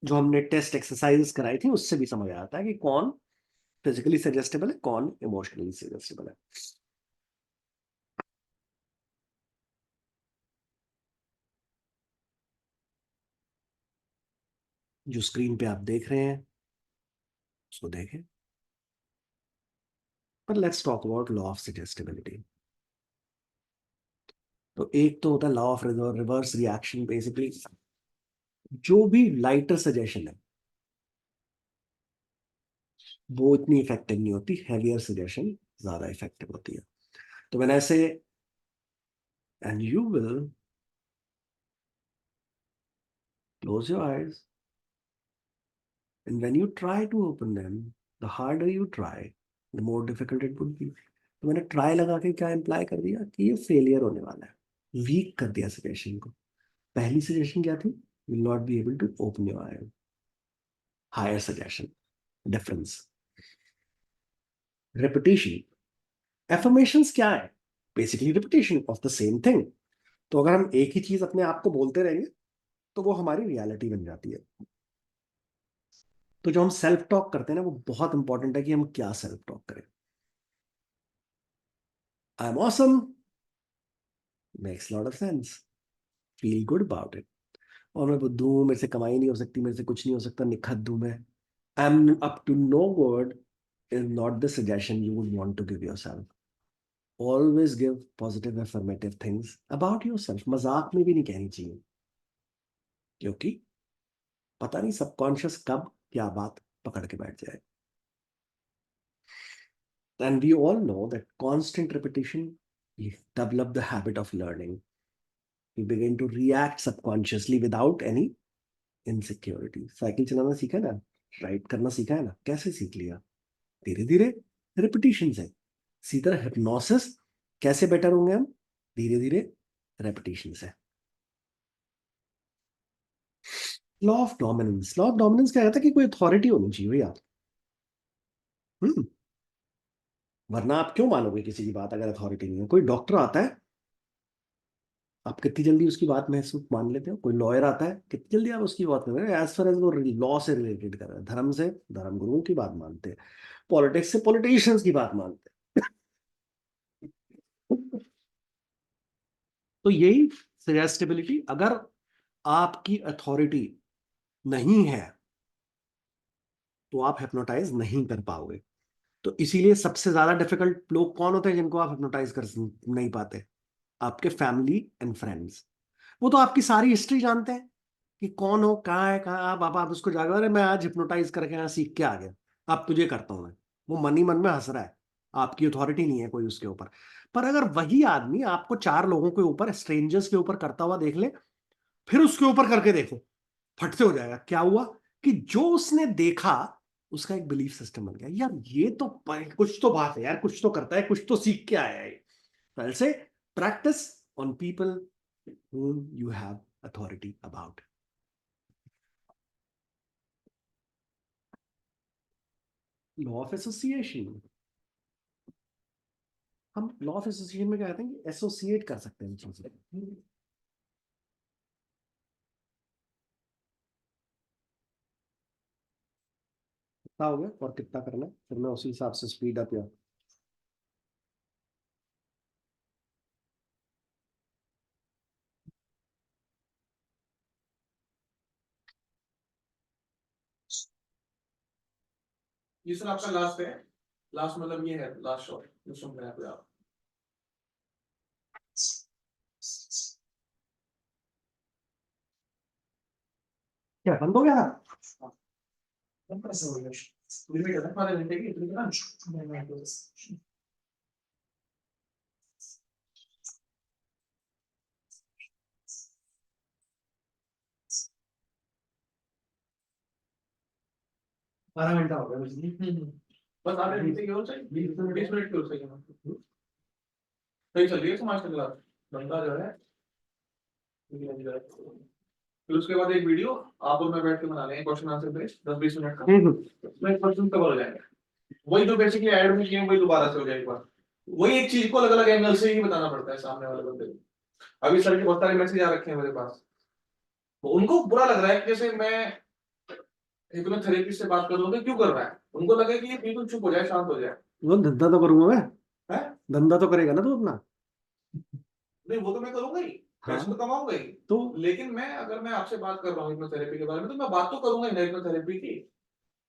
जो हमने टेस्ट एक्सरसाइज कराई थी उससे भी समझ आता है कि कौन फिजिकली सजेस्टेबल है, कौन इमोशनली सजेस्टेबल है. जो स्क्रीन पे आप देख रहे हैं उसको देखें। पर let's talk about law of suggestibility. तो एक तो होता है law of reverse reaction. Basically जो भी लाइटर सजेशन है वो इतनी इफेक्टिव नहीं होती, हैवियर सजेशन ज्यादा इफेक्टिव होती है। तो मैंने ऐसे, and you will close your eyes, and when you try to open them, the harder you try, the more difficult it would be. तो मैंने ट्राई लगा के क्या इम्प्लाई कर दिया कि ये फेलियर होने वाला है, वीक कर दिया सजेशन को। पहली सजेशन क्या थी? Will not be able to open your eye. Higher suggestion, difference. Repetition, affirmations क्या है? Basically repetition of the same thing. तो अगर हम एक ही चीज अपने आप को बोलते रहेंगे तो वो हमारी रियलिटी बन जाती है। तो जो हम सेल्फ टॉक करते हैं ना, वो बहुत इंपॉर्टेंट है कि हम क्या सेल्फ टॉक करें। I am awesome makes lot of sense, feel good about it. और मैं बुद्धू हूं, मेरे से कमाई नहीं हो सकती, मेरे से कुछ नहीं हो सकता, निखद्दू मैं। I am up to no word is not the suggestion you would want to give yourself. Always give positive affirmative things about yourself. मजाक में भी नहीं कहनी चाहिए, क्योंकि पता नहीं सबकॉन्शियस कब क्या बात पकड़ के बैठ जाए। And we all know that constant repetition, you develop the habit of learning. You begin to react subconsciously without any insecurity. Cycle चलाना सीखा है ना, राइड करना सीखा है ना, कैसे सीख लिया? धीरे धीरे, रिपीटिशन से। इसी तरह हिप्नोसिस कैसे बेटर होंगे हम? धीरे धीरे, रेपिटेशन से। Law of dominance. Law of dominance क्या कहता है कि कोई अथॉरिटी होनी चाहिए भैया। हम्म वरना आप क्यों मानोगे किसी की बात अगर अथॉरिटी नहीं है? कोई डॉक्टर आता है, आप कितनी जल्दी उसकी बात महसूस मान लेते हो? कोई लॉयर आता है, कितनी जल्दी आप उसकी बात मानते हो? एज फार एज वो लॉ से रिलेटेड कर रहा है, धर्म से धर्म गुरुओं की बात मानते हैं, पॉलिटिक्स से पॉलिटिशियंस की बात मानते हैं। तो यही सजेस्टिबिलिटी, अगर आपकी अथॉरिटी नहीं है तो आप हिप्नोटाइज नहीं कर पाओगे। तो इसीलिए सबसे ज्यादा डिफिकल्ट लोग कौन होते हैं जिनको आप हिप्नोटाइज कर नहीं पाते? आपके फैमिली एंड फ्रेंड्स। वो तो आपकी सारी हिस्ट्री जानते हैं कि कौन हो, कहाँ है, कहाँ आप उसको जाकर, अरे मैं आज हिप्नोटाइज करके यहाँ सीख के आ गया, अब तुझे करता हूं मैं। वो मन ही मन में हंस रहा है, आपकी अथॉरिटी नहीं है कोई उसके ऊपर। पर अगर वही आदमी आपको चार लोगों के ऊपर, स्ट्रेंजर्स के ऊपर करता हुआ देख ले, फिर उसके ऊपर करके देखो, फटते हो जाएगा। क्या हुआ कि जो उसने देखा उसका एक बिलीफ सिस्टम बन गया, यार ये तो कुछ तो बात है यार, कुछ तो करता है, कुछ तो सीख के आया है। तो ऐसे practice on people whom you have authority about. Law of association. हम लॉ ऑफ एसोसिएशन में क्या कहते हैं कि एसोसिएट कर सकते हैं चीजें। कितना हो गया और कितना करना है, फिर मैं उसी हिसाब से स्पीड अप या ये सर आपका लास्ट है। लास्ट मतलब ये है लास्ट शॉट जो सुन रहे हैं आप। क्या बंद हो गया? बंद कैसे हो गया? लिमिट है 12 घंटे की, इतनी ना। बारह घंटा हो गया मुझे। बस आधे घंटे की और चाहिए, 20 मिनट की और चाहिए। सही चल रही है समाज का क्लास। बंदा जो है, फिर उसके बाद एक वीडियो आप और मैं बैठ के बना लेंगे, क्वेश्चन आंसर बेस्ड 10-20 मिनट का। उसमें क्वेश्चन कवर हो जाएंगे। वही जो बेसिकली ऐड में किए वही दोबारा से हो जाएगा एक बार। वही एक चीज को अलग अलग एंगल से ही बताना पड़ता है सामने वाले बंदे को। अभी सर के बहुत सारे मैसेज आ रखे हैं मेरे पास, तो उनको बुरा लग रहा है कि जैसे मैं हिप्नोथेरेपिस्ट से बात करूंगा, क्यों कर रहा है? उनको लगे कि ये बिल्कुल चुप हो जाए, शांत हो जाए। वो धंधा तो करूंगा मैं। है धंधा तो करेगा ना तू अपना। नहीं, वो तो मैं करूंगा ही। पैसे तो हाँ कमाऊंगा ही। तो लेकिन मैं अगर मैं आपसे बात कर रहा हूँ हिप्नोथेरेपी के बारे में, तो मैं बात तो करूंगा ही हिप्नोथेरेपी की।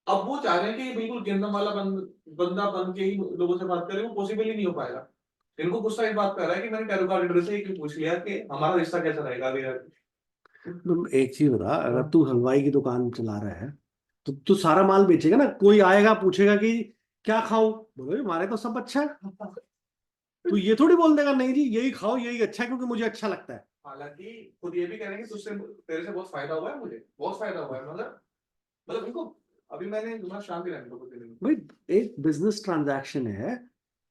अब वो चाह रहे हैं कि ये बिल्कुल गेंदम वाला बंदा बन के ही लोगों से बात करें, वो पॉसिबल ही नहीं हो पाएगा। इनको गुस्सा इस बात कर रहा है कि मैंने टैरो कार्ड रीडर से ही पूछ लिया कि हमारा रिश्ता कैसा रहेगा अभी यार। तुम एक चीज बता, अगर हाँ। तू हलवाई की दुकान चला रहा है तो तू सारा माल बेचेगा ना? कोई आएगा पूछेगा कि क्या खाऊं, बोलो हमारे तो सब अच्छा है। तू ये थोड़ी बोल देगा नहीं जी यही खाओ यही अच्छा है क्योंकि मुझे अच्छा लगता है। हालांकि खुद ये भी कह रहे हैं कि तुझसे तेरे से बहुत फायदा हुआ है, मुझे बहुत फायदा हुआ है, मतलब इनको अभी मैंने तुम्हारा शांति रहने दो कुछ दिन। भाई एक बिजनेस ट्रांजैक्शन है,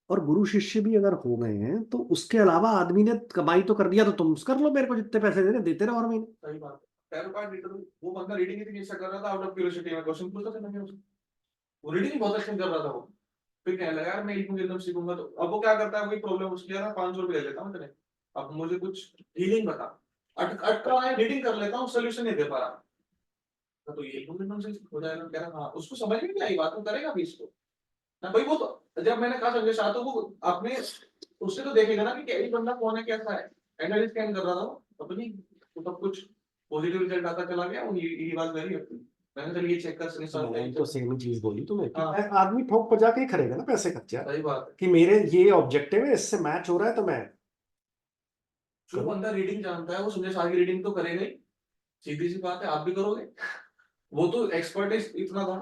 और गुरु शिष्य भी अगर हो गए हैं तो उसके अलावा आदमी ने कमाई तो कर दिया, तो तुम कर लो, मेरे को जितने पैसे देने देते रहो हर महीने। सही बात है। टैरो कार्ड रीडर, वो बंदा रीडिंग इतनी अच्छा कर रहा था, आउट ऑफ क्यूरियोसिटी में क्वेश्चन पूछता था मैंने उसको। वो रीडिंग ही बहुत अच्छा कर रहा था वो। फिर कहने लगा यार मैं एकदम सीखूंगा, तो अब वो क्या करता है, वही प्रॉब्लम उसकी है ना, 500 रुपये ले लेता हूँ इतने। अब मुझे कुछ हीलिंग बता, अटका है, रीडिंग कर लेता हूँ, सोल्यूशन नहीं दे पा रहा। तो ये एकदम से हो जाएगा, कह रहा हाँ, उसको समझ में नहीं आई बात, वो करेगा भी इसको ना भाई। वो तो जब मैंने कहा संजय शाह, तो वो अपने उससे तो देखेगा ना कि ये बंदा कौन है कैसा है। एनालिस्ट स्कैन कर रहा था वो अपनी, तो सब कुछ पॉजिटिव रिजल्ट आता चला गया। वो ये बात करी अपनी, मैंने चल ये चेक कर मैंने तो सेम ही चीज बोली तुम्हें कि हाँ आदमी ठोक बजा के ही करेगा ना पैसे खर्चा, सही बात है। कि मेरे ये ऑब्जेक्टिव है, इससे मैच हो रहा है तो मैं जो करूँ। बंदा रीडिंग जानता है वो संजय शाह की रीडिंग तो करेगा ही, सीधी सी बात है, आप भी करोगे। वो तो एक्सपर्ट इतना था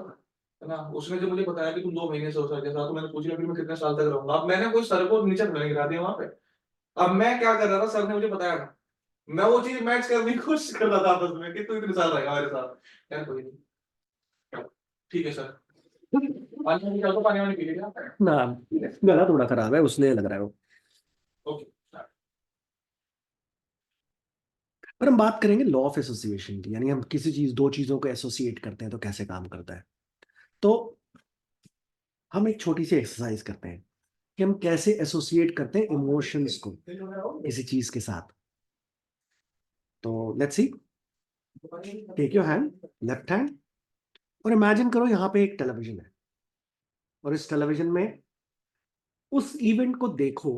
है ना। उसने जो मुझे बताया कि तुम 2 महीने से हो सकते साथ, तो मैंने पूछ लिया फिर मैं कितने साल तक रहूंगा। अब मैंने कोई सर को नीचे नहीं गिरा दिया वहां पे। अब मैं क्या कर रहा था, सर ने मुझे बताया था, मैं वो चीज मैच करने की कोशिश कर रहा था आपस में कि तू इतने साल रहेगा मेरे साथ यार, कोई नहीं, ठीक है सर। पानी वानी निकाल दो, पानी वानी पी लीजिए। ना, गला थोड़ा खराब है उसने लग रहा है वो। ओके। पर हम बात करेंगे लॉ ऑफ एसोसिएशन की, यानी हम किसी चीज दो चीजों को एसोसिएट करते हैं तो कैसे काम करता है। तो हम एक छोटी सी एक्सरसाइज करते हैं कि हम कैसे एसोसिएट करते हैं इमोशंस को किसी चीज के साथ। तो let's see, take your hand, left hand, और इमेजिन करो यहाँ पे एक टेलीविजन है, और इस टेलीविजन में उस इवेंट को देखो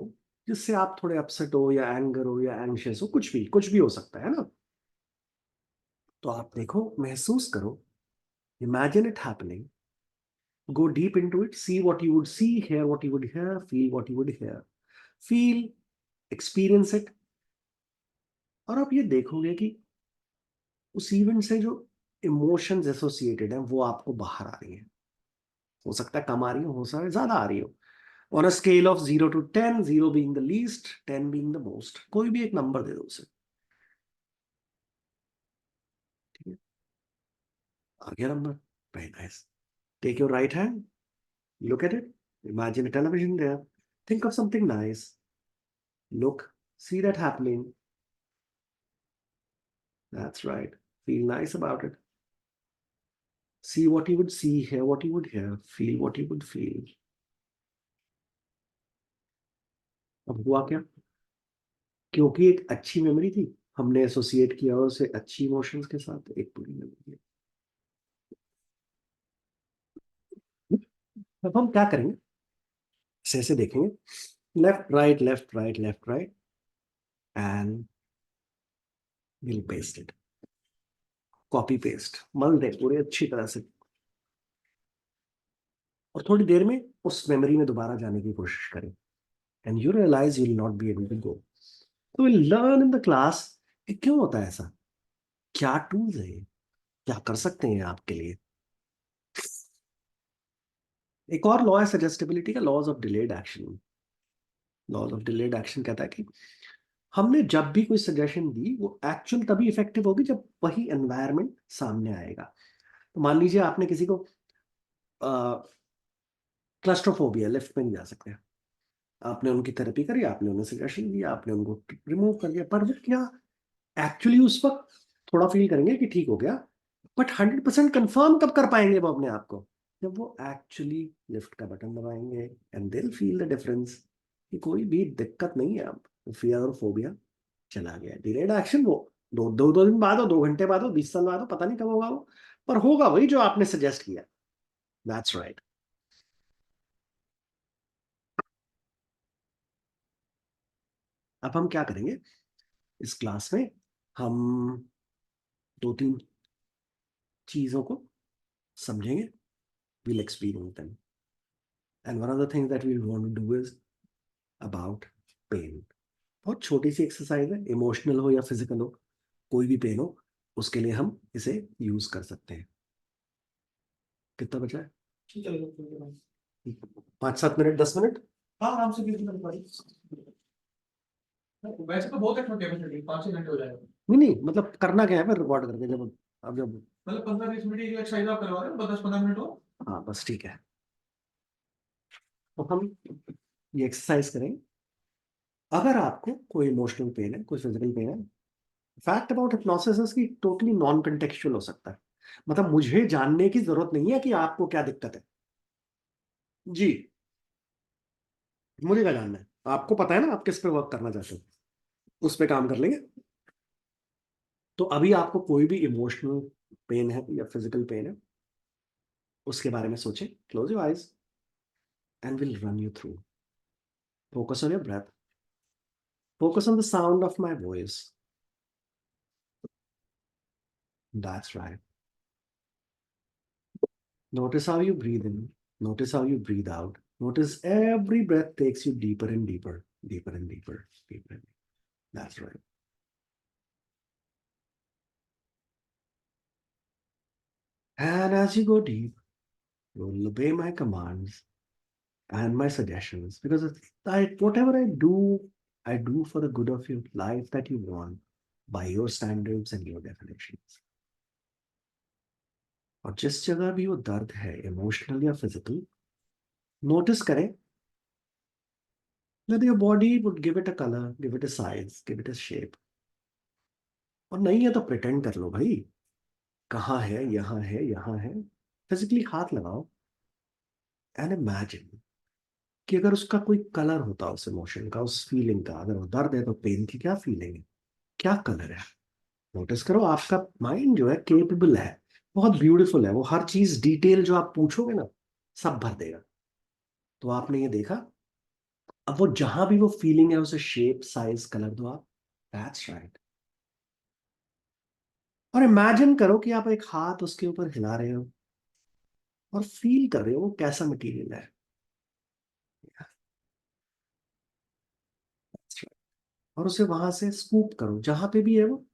जिससे आप थोड़े अपसेट हो या एंगर हो या एंग्शियस हो, कुछ भी हो सकता है ना। तो आप देखो, महसूस करो, imagine it happening, go deep into it, see what you would see, hear what you would hear, feel what you would hear, feel, experience it। और आप ये देखोगे कि उस इवेंट से जो इमोशंस एसोसिएटेड हैं वो आपको बाहर आ रही हैं। हो सकता है कम आ रही हो सकता है ज्यादा आ रही हो। On a scale of 0 to 10, 0 being the least, 10 being the most, कोई भी एक नंबर दे दो उसे। ठीक है, आ गया number, very nice. Take your right hand, look at it, imagine a television there, think of something nice, look, see that happening. That's right. Feel nice about it. See what you would see, hear what you would hear, feel what you would feel. अब हुआ क्या? क्योंकि एक अच्छी मेमोरी थी, हमने एसोसिएट किया उसे अच्छी इमोशंस के साथ, एक बुरी मेमोरी। अब हम क्या करेंगे, ऐसे ऐसे देखेंगे, left right left right left right, and will paste it, copy paste मल दे पूरे अच्छी तरह से, और थोड़ी देर में उस मेमोरी में दोबारा जाने की कोशिश करें, and you realize you will not be able to go. तो will learn in the class कि क्यों होता है ऐसा, क्या टूल्स है ये, क्या कर सकते हैं आपके लिए। एक और लॉ है सजेस्टेबिलिटी का, laws of delayed action. Laws of delayed action कहता है कि हमने जब भी कोई सजेशन दी वो एक्चुअल तभी इफेक्टिव होगी जब वही एनवायरनमेंट सामने आएगा। तो मान लीजिए आपने किसी को क्लस्ट्रोफोबिया, लिफ्ट में नहीं जा सकते, आपने उनकी थेरेपी करी, आपने उन्हें सजेशन दिया, आपने उनको रिमूव कर दिया, पर वो क्या एक्चुअली उस वक्त थोड़ा फील करेंगे कि ठीक हो गया, बट 100% कंफर्म कब कर पाएंगे वो अपने आप को, जब वो एक्चुअली लिफ्ट का बटन दबाएंगे, and they will feel the difference कि कोई भी दिक्कत नहीं है, अब फियर और फोबिया चला गया। डिलेड एक्शन वो दो दिन बाद हो, 2 घंटे बाद हो, 20 साल बाद हो, पता नहीं कब होगा वो, पर होगा वही जो आपने सजेस्ट किया। That's right. अब हम क्या करेंगे, इस क्लास में हम 2-3 चीजों को समझेंगे. We'll experience them. And one of the things that we'll want to do is about pain. बहुत छोटी सी एक्सरसाइज है, इमोशनल हो या फिजिकल हो, कोई भी पेन हो, उसके लिए हम इसे यूज कर सकते हैं. कितना बचा है? ठीक है, 5-7 मिनट, 10 मिनट. हाँ आराम से 20 मिनट वैसे तो बहुत है, छोटे 5-6 घंटे हो जाएगा. नहीं, मतलब करना क्या है फिर रिकॉर्ड करके, जब अब जब मतलब 15-20 मिनट की एक्सरसाइज आप करवा रहे हो, 10-15 मिनट हो. हाँ बस ठीक है. तो हम ये एक्सरसाइज करें. अगर आपको कोई इमोशनल पेन है, कोई फिजिकल पेन है, फैक्ट अबाउट हिप्नोसिस की टोटली नॉन कंटेक्चुअल हो सकता है. मतलब मुझे जानने की जरूरत नहीं है कि आपको क्या दिक्कत है. जी, मुझे क्या जानना है? आपको पता है ना आप किस पे वर्क करना चाहते हो, उस पे काम कर लेंगे. तो अभी आपको कोई भी इमोशनल पेन है या फिजिकल पेन है, उसके बारे में सोचें. Close your eyes and will run you through. Focus on your breath. Focus on the sound of my voice. That's right. Notice how you breathe in. Notice how you breathe out. Notice every breath takes you deeper and deeper, deeper and deeper, deeper and deeper. That's right. And as you go deep, you will obey my commands and my suggestions, because whatever I do for the good of your life that you want by your standards and your definitions. और जिस जगह भी वो दर्द है, इमोशनल या फिजिकल, नोटिस करें that your body would give it a color, give it a size, give it a shape. और नहीं है तो प्रिटेंड कर लो भाई, कहाँ है, यहाँ है, यहाँ है. फिजिकली हाथ लगाओ एंड इमेजिन कि अगर उसका कोई कलर होता, उस इमोशन का, उस फीलिंग का. अगर वो दर्द है तो पेन की क्या फीलिंग है, क्या कलर है. नोटिस करो. आपका माइंड जो है केपेबल है, बहुत ब्यूटीफुल है. वो हर चीज डिटेल जो आप पूछोगे ना, सब भर देगा. तो आपने ये देखा. अब वो जहां भी वो फीलिंग है, उसे शेप, साइज, कलर दो आप. That's right. और इमेजिन करो कि आप एक हाथ उसके ऊपर हिला रहे हो और फील कर रहे हो वो कैसा मटेरियल है. और उसे वहां से स्कूप करो, जहां पे भी है वो,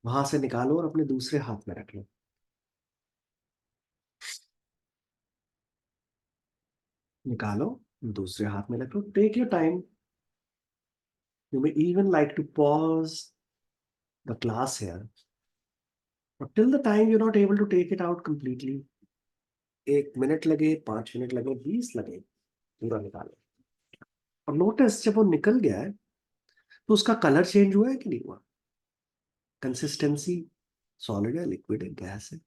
वहां से निकालो और अपने दूसरे हाथ में रख लो. निकालो, दूसरे हाथ में रख लो. Take your time. You may even like to pause the class here, but till the time you're not able to take it out completely. 1 minute लगे, 5 मिनट लगे, 20 लगे, पूरा निकालो. और नोटिस जब वो निकल गया है तो उसका कलर चेंज हुआ है कि नहीं हुआ. कंसिस्टेंसी सॉलिड है, लिक्विड है, गैस है.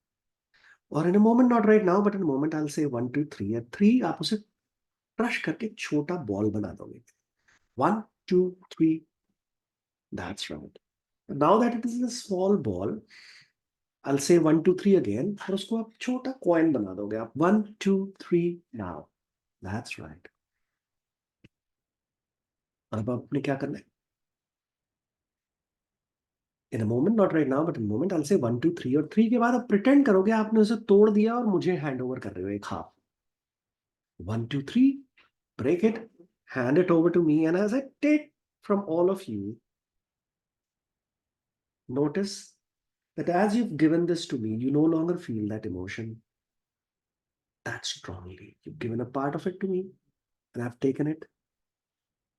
और in a moment, not right now but in moment, I will say 1 2 3 है. 3 आप उसे क्रश करके छोटा बॉल बना दोगे. 1 2 3. That's right. Now that it is a small ball, I will say 1 2 3 again, और उसको आप छोटा कॉइन बना दोगे आप. 1 2 3 नाउ. That's right. अब आपने क्या करना है? In a moment, not right now but in moment, I will say 1 2 3, और 3 के बाद आप प्रिटेंड करोगे आपने उसे तोड़ दिया और मुझे हैंड ओवर कर रहे हो एक half. 1 2 3, break it, hand it over to me, and as I take from all of you, notice that as you've given this to me, you no longer feel that emotion that strongly. You've given a part of it to me, and I've taken it,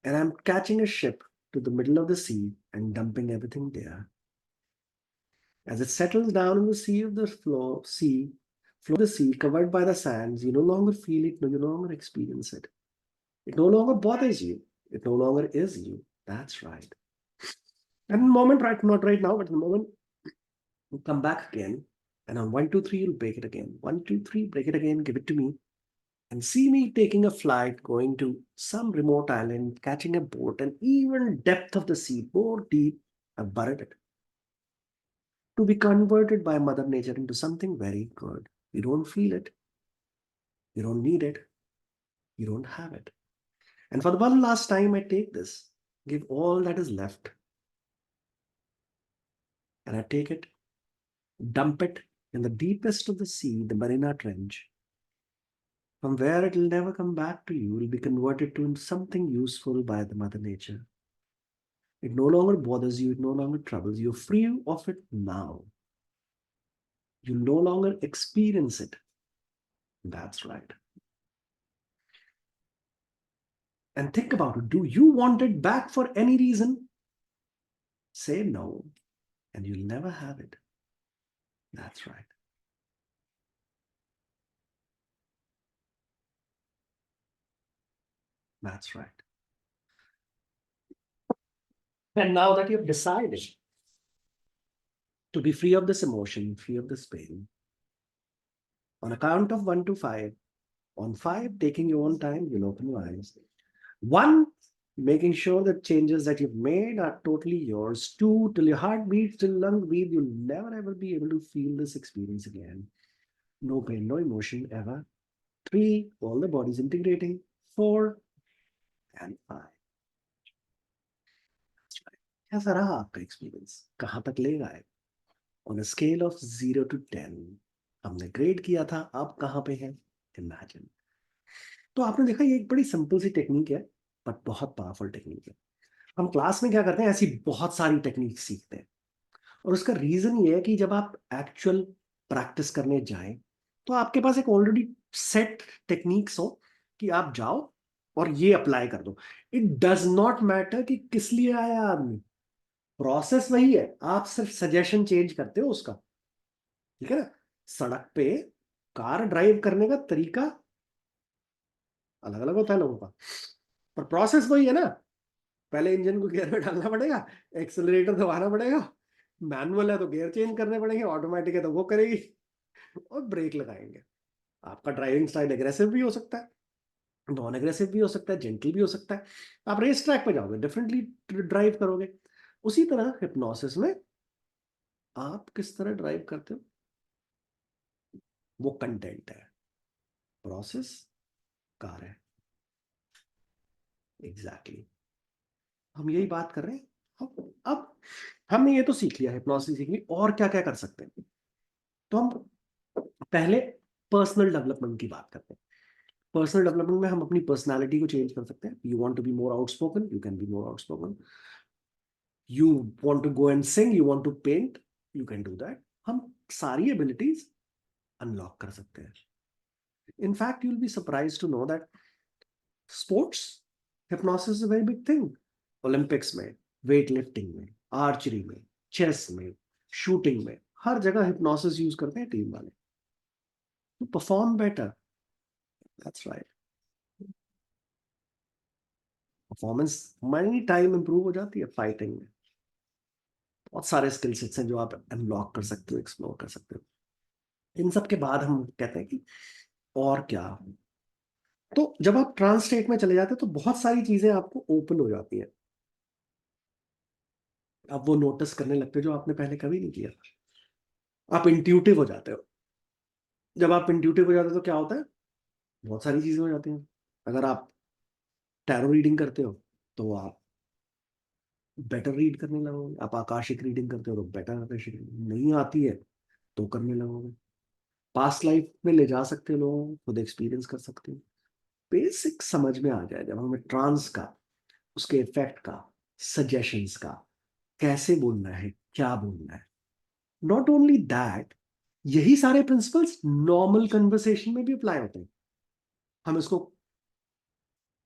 and I'm catching a ship to the middle of the sea and dumping everything there. As it settles down in the sea of the floor, the sea covered by the sands, you no longer feel it, no, you no longer experience it. It no longer bothers you. It no longer is you. That's right. And in the moment, right, not right now, but in the moment, you come back again, and on 1 2 3, you'll break it again. 1 2 3, break it again, give it to me, and see me taking a flight, going to some remote island, catching a boat, and even depth of the sea, more deep, I've buried it, to be converted by Mother Nature into something very good. You don't feel it, you don't need it, you don't have it. And for the one last time, I take this, give all that is left, and I take it, dump it in the deepest of the sea, the Marina Trench, from where it will never come back to you, will be converted to something useful by the Mother Nature. It no longer bothers you, it no longer troubles you. You're free of it now. You no longer experience it. That's right. And think about it. Do you want it back for any reason? Say no, and you'll never have it. That's right. That's right. And now that you've decided to be free of this emotion, free of this pain, on a count of 1 to 5, on 5, taking your own time, you'll open your eyes. 1, making sure that changes that you've made are totally yours. 2, till your heart beats, till lung breathe, you'll never ever be able to feel this experience again. No pain, no emotion ever. 3, all the body's integrating. 4 and 5. कैसा रहा आपका एक्सपीरियंस? कहाँ तक ले गए? On a scale of 0 to 10, हमने ग्रेड किया था, आप कहाँ पे हैं? Imagine. तो आपने देखा ये एक बड़ी सिंपल सी टेक्निक है, बट बहुत पावरफुल टेक्निक है. हम क्लास में क्या करते हैं, ऐसी बहुत सारी टेक्निक सीखते हैं, और उसका रीजन ये है कि जब आप एक्चुअल प्रैक्टिस करने जाएं तो आपके पास एक ऑलरेडी सेट टेक्निक्स हो कि आप जाओ और ये अप्लाई कर दो. इट डज नॉट मैटर कि किस लिए आया आदमी, प्रोसेस वही है, आप सिर्फ सजेशन चेंज करते हो उसका. ठीक है ना? सड़क पे कार ड्राइव करने का तरीका अलग अलग होता है लोगों का, पर प्रोसेस वही है ना. पहले इंजन को गियर में डालना पड़ेगा, एक्सेलरेटर दबाना पड़ेगा, मैनुअल है तो गियर चेंज करने पड़ेंगे, ऑटोमेटिक है तो वो करेगी, और ब्रेक लगाएंगे. आपका ड्राइविंग स्टाइल एग्रेसिव भी हो सकता है, नॉन एग्रेसिव भी हो सकता है, जेंटल भी हो सकता है. आप रेस ट्रैक पे जाओगे, डिफरेंटली ड्राइव करोगे. उसी तरह हिप्नोसिस में आप किस तरह ड्राइव करते हो, वो कंटेंट है, प्रोसेस कार है. एग्जैक्टली. हम यही बात कर रहे हैं. अब हमने ये तो सीख लिया, हिप्नोसिस सीख ली, और क्या क्या कर सकते हैं. तो हम पहले पर्सनल डेवलपमेंट की बात करते हैं. पर्सनल डेवलपमेंट में हम अपनी पर्सनालिटी को चेंज कर सकते हैं. You want to be more outspoken, you can be more outspoken. You want to go and sing, you want to paint, you can do that. हम सारी एबिलिटीज अनलॉक कर सकते हैं. In fact you will be surprised to know that sports hypnosis is a very big thing. Olympics में, वेट लिफ्टिंग में, आर्चरी में, चेस में, शूटिंग में, हर जगह हिप्नोसिस यूज करते हैं टीम वाले to perform better. That's right. Performance money time improve हो जाती है फाइटिंग में. बहुत सारे स्किल सेट्स हैं जो आप अनलॉक कर सकते हो, एक्सप्लोर कर सकते हो. इन सब के बाद हम कहते हैं कि और क्या. तो जब आप ट्रांस स्टेट में चले जाते हो तो बहुत सारी चीजें आपको ओपन हो जाती हैं. आप वो नोटिस करने लगते हो जो आपने पहले कभी नहीं किया. आप इंट्यूटिव हो जाते हो. जब आप इंट्यूटिव हो जाते हो तो क्या होता है, बहुत सारी चीजें हो जाती हैं. अगर आप टैरो रीडिंग करते हो तो आप बेटर रीड करने लगोगे. आप आकाशिक रीडिंग करते हो तो बेटर आकाशिक नहीं आती है तो करने लगोगे. पास्ट लाइफ में ले जा सकते हो लोगों को, खुद एक्सपीरियंस कर सकते हो. बेसिक समझ में आ जाए जब हमें ट्रांस का, उसके इफेक्ट का, सजेशंस का, कैसे बोलना है, क्या बोलना है. नॉट ओनली दैट, यही सारे प्रिंसिपल्स नॉर्मल कन्वर्सेशन में भी अप्लाई होते हैं. हम इसको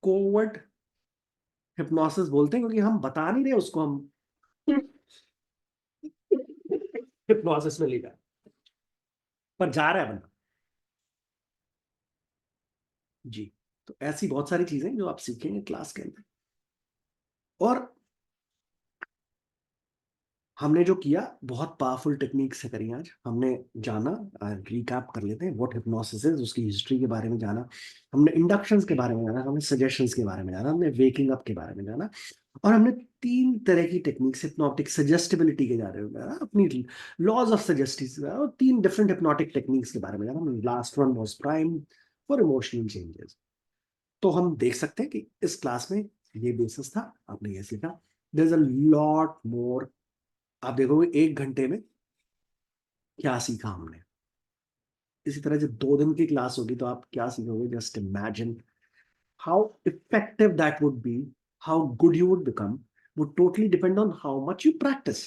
कोवर्ट हिप्नोसिस बोलते हैं क्योंकि हम बता नहीं रहे उसको, हम हिप्नोसिस में ले जाए, पर जा रहा है बंदा. जी. तो ऐसी बहुत सारी चीजें जो आप सीखेंगे क्लास के अंदर. और हमने जो किया बहुत पावरफुल टेक्निक से करी. आज हमने जाना, रिकैप कर लेते हैं व्हाट हिप्नोसिस इज, उसकी हिस्ट्री के बारे में जाना, हमने इंडक्शंस के बारे में जाना, हमने सजेशंस के बारे में जाना, हमने वेकिंग अप के बारे में जाना, और हमने 3 तरह की टेक्निक्स, हिप्नोटिक सजेस्टिबिलिटी के बारे में जाना, अपनी लॉज ऑफ सजेस्टिव, और 3 डिफरेंट हिप्नोटिक टेक्निक्स के बारे में जाना. Last one was prime for emotional changes. तो हम देख सकते हैं कि इस क्लास में ये बेसिस था, आपने ये सीखा. There is a lot more आप देखोगे 1 घंटे में क्या सीखा हमने। इसी तरह जब 2 दिन की क्लास होगी तो आप क्या सीखोगे, just imagine how effective that would be, how good you would become, would totally depend on how much you practice.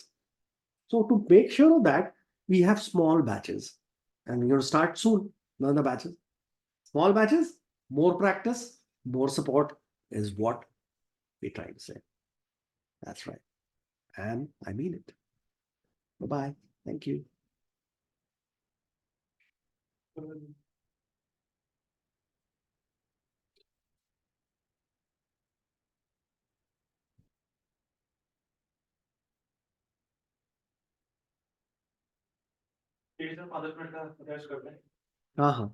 So to make sure of that, we have small batches, and we're going to start soon. Learn the batches. Small batches, more practice, more support is what we try to say. That's right. And I mean it. Bye-bye. Thank you. ठीक है सर, 5 मिनट का अभ्यास करते हैं। हाँ हाँ